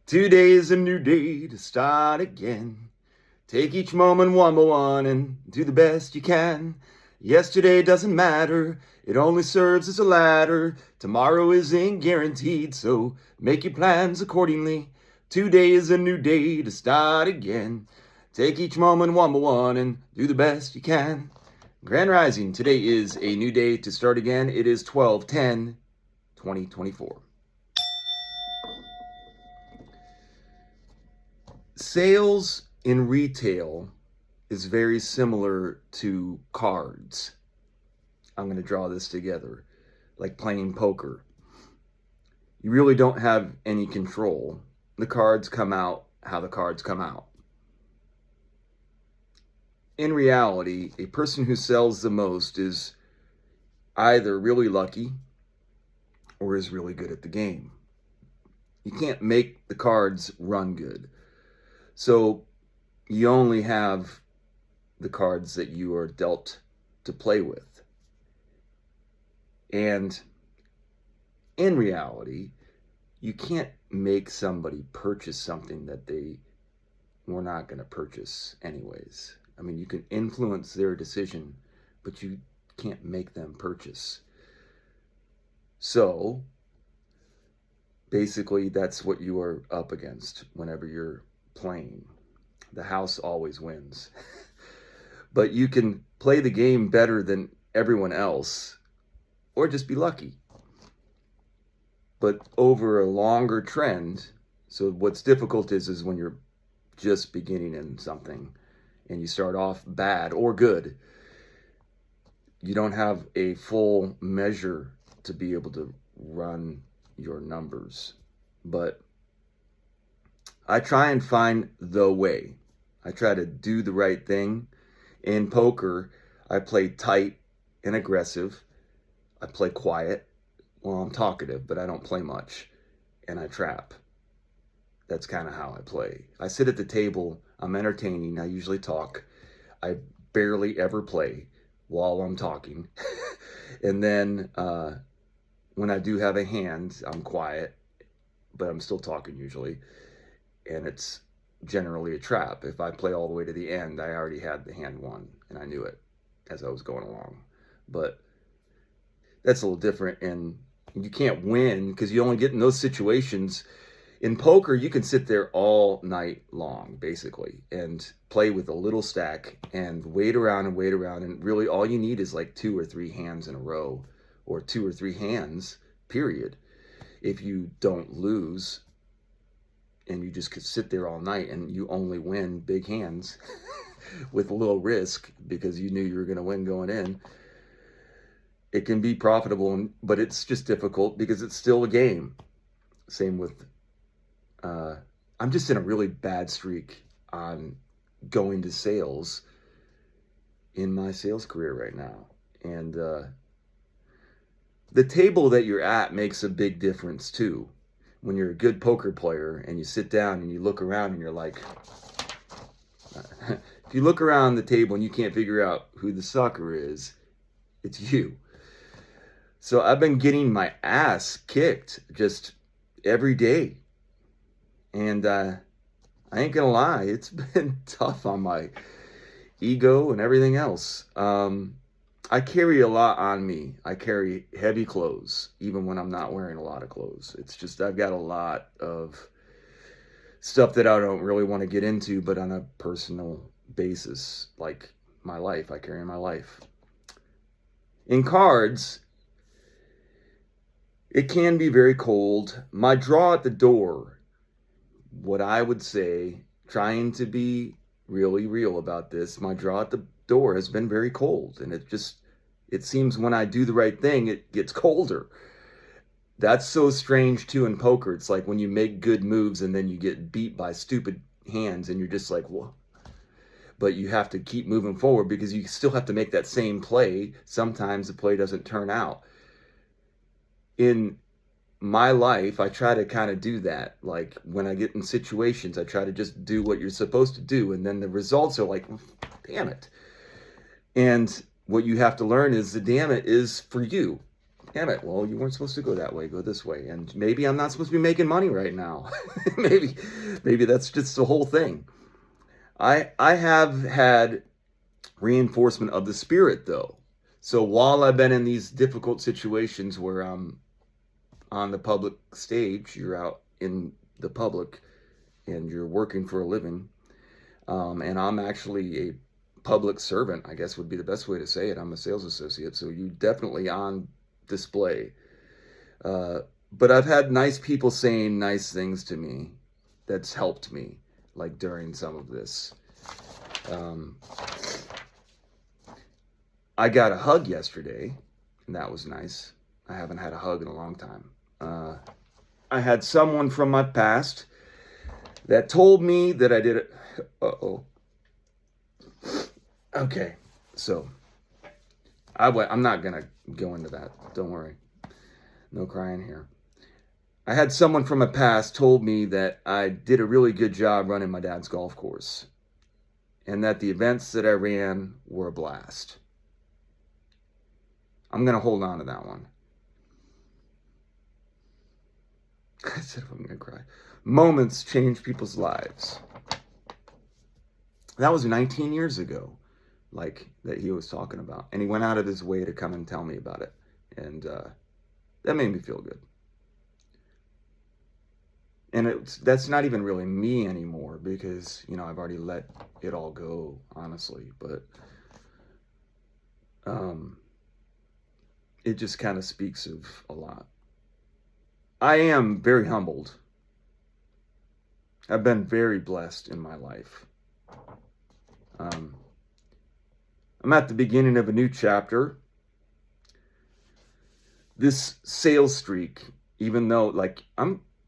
Today's a new day to start again. Take each moment one by one and do the best you can. Yesterday doesn't matter, it only serves as a ladder. Tomorrow isn't guaranteed, so make your plans accordingly. Today is a new day to start again. Take each moment one by one and do the best you can. Grand Rising, today is a new day to start again. It is 12/10/2024. Sales in retail is very similar to cards. I'm going to draw this together, like playing poker. You really don't have any control. The cards come out how the cards come out. In reality, a person who sells the most is either really lucky or is really good at the game. You can't make the cards run good. So you only have the cards that you are dealt to play with. And in reality, you can't make somebody purchase something that they were not going to purchase anyways. I mean, you can influence their decision, but you can't make them purchase. So basically, that's what you are up against whenever you're playing. The house always wins. But you can play the game better than everyone else or just be lucky. But over a longer trend, so what's difficult is when you're just beginning in something and you start off bad or good, you don't have a full measure to be able to run your numbers. But I try and find the way. I try to do the right thing. In poker, I play tight and aggressive. I play quiet. Well, I'm talkative, but I don't play much. And I trap. That's kind of how I play. I sit at the table. I'm entertaining. I usually talk. I barely ever play while I'm talking. And then when I do have a hand, I'm quiet, but I'm still talking usually. And it's generally a trap. If I play all the way to the end, I already had the hand won, and I knew it as I was going along. But that's a little different, and you can't win because you only get in those situations. In poker, you can sit there all night long, basically, and play with a little stack and wait around, and really all you need is like 2 or 3 hands in a row, or 2 or 3 hands, period. If you don't lose, and you just could sit there all night and you only win big hands with a little risk because you knew you were going to win going in, it can be profitable, but it's just difficult because it's still a game. Same with, I'm just in a really bad streak on going to sales in my sales career right now. And the table that you're at makes a big difference too. When you're a good poker player and you sit down and you look around and you're like, if you look around the table and you can't figure out who the sucker is, it's you. So I've been getting my ass kicked just every day. And I ain't gonna lie, it's been tough on my ego and everything else. I carry a lot on me. I carry heavy clothes, even when I'm not wearing a lot of clothes. It's just, I've got a lot of stuff that I don't really want to get into, but on a personal basis, like my life, I carry in my life. In cards, it can be very cold. My draw at the door, what I would say, trying to be really real about this, my draw at the door has been very cold, and it seems when I do the right thing, it gets colder. That's so strange too in poker. It's like when you make good moves and then you get beat by stupid hands and you're just like, well, but you have to keep moving forward because you still have to make that same play. Sometimes the play doesn't turn out. In my life, I try to kind of do that. Like when I get in situations, I try to just do what you're supposed to do, and then the results are like, damn it. And what you have to learn is the damn it is for you. damn it, well, you weren't supposed to go that way, go this way. And maybe I'm not supposed to be making money right now. maybe that's just the whole thing. I have had reinforcement of the Spirit, though. So while I've been in these difficult situations where I'm on the public stage, you're out in the public and you're working for a living, and I'm actually a public servant, I guess would be the best way to say it. I'm a sales associate, so you definitely on display. But I've had nice people saying nice things to me that's helped me, like during some of this. I got a hug yesterday, and that was nice. I haven't had a hug in a long time. I had someone from my past that told me that I did it. Uh-oh. Okay, so I'm not going to go into that. Don't worry. No crying here. I had someone from my past told me that I did a really good job running my dad's golf course and that the events that I ran were a blast. I'm going to hold on to that one. I said I'm going to cry. Moments change people's lives. That was 19 years ago, like that he was talking about. And he went out of his way to come and tell me about it. And that made me feel good. And that's not even really me anymore because, I've already let it all go, honestly. But it just kind of speaks of a lot. I am very humbled. I've been very blessed in my life. I'm at the beginning of a new chapter. This sales streak, even though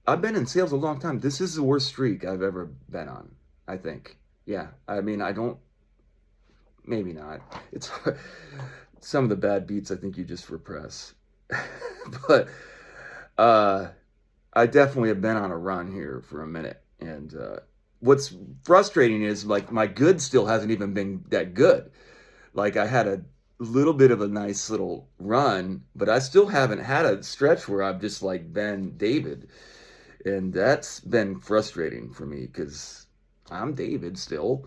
I've been in sales a long time, this is the worst streak I've ever been on, I think. Yeah, I mean, maybe not. It's some of the bad beats I think you just repress. But I definitely have been on a run here for a minute. And what's frustrating is my good still hasn't even been that good. Like I had a little bit of a nice little run, but I still haven't had a stretch where I've just been David. And that's been frustrating for me because I'm David still.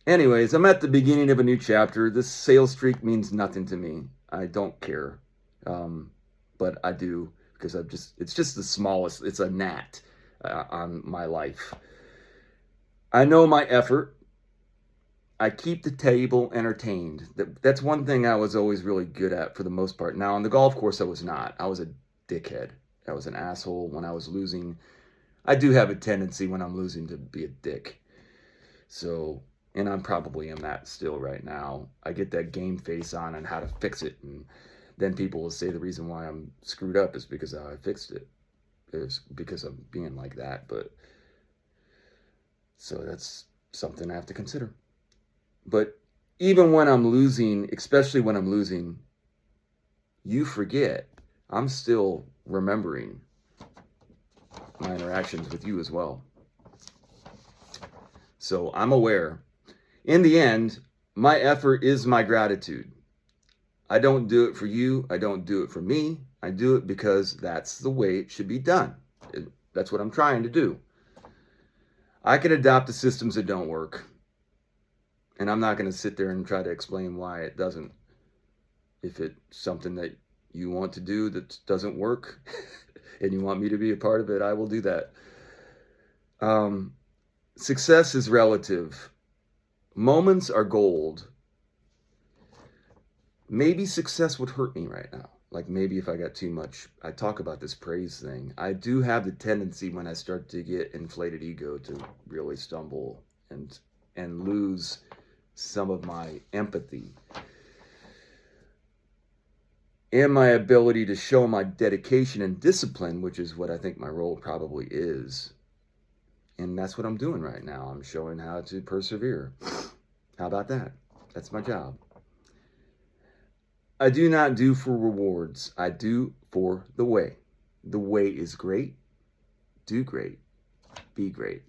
Anyways, I'm at the beginning of a new chapter. This sales streak means nothing to me. I don't care. But I do because it's just the smallest, it's a gnat on my life. I know my effort. I keep the table entertained. That's one thing I was always really good at for the most part. Now, on the golf course, I was not. I was a dickhead. I was an asshole when I was losing. I do have a tendency when I'm losing to be a dick. So, and I'm probably in that still right now. I get that game face on and how to fix it. And then people will say the reason why I'm screwed up is because I fixed it. It's because I'm being like that. But, so that's something I have to consider. But even when I'm losing, especially when I'm losing, you forget. I'm still remembering my interactions with you as well. So I'm aware. In the end, my effort is my gratitude. I don't do it for you. I don't do it for me. I do it because that's the way it should be done. That's what I'm trying to do. I can adopt the systems that don't work. And I'm not going to sit there and try to explain why it doesn't. If it's something that you want to do that doesn't work and you want me to be a part of it, I will do that. Success is relative. Moments are gold. Maybe success would hurt me right now. Like maybe if I got too much, I talk about this praise thing. I do have the tendency when I start to get inflated ego to really stumble and lose some of my empathy and my ability to show my dedication and discipline, which is what I think my role probably is. And that's what I'm doing right now. I'm showing how to persevere. How about that? That's my job. I do not do for rewards. I do for the way. The way is great. Do great. Be great.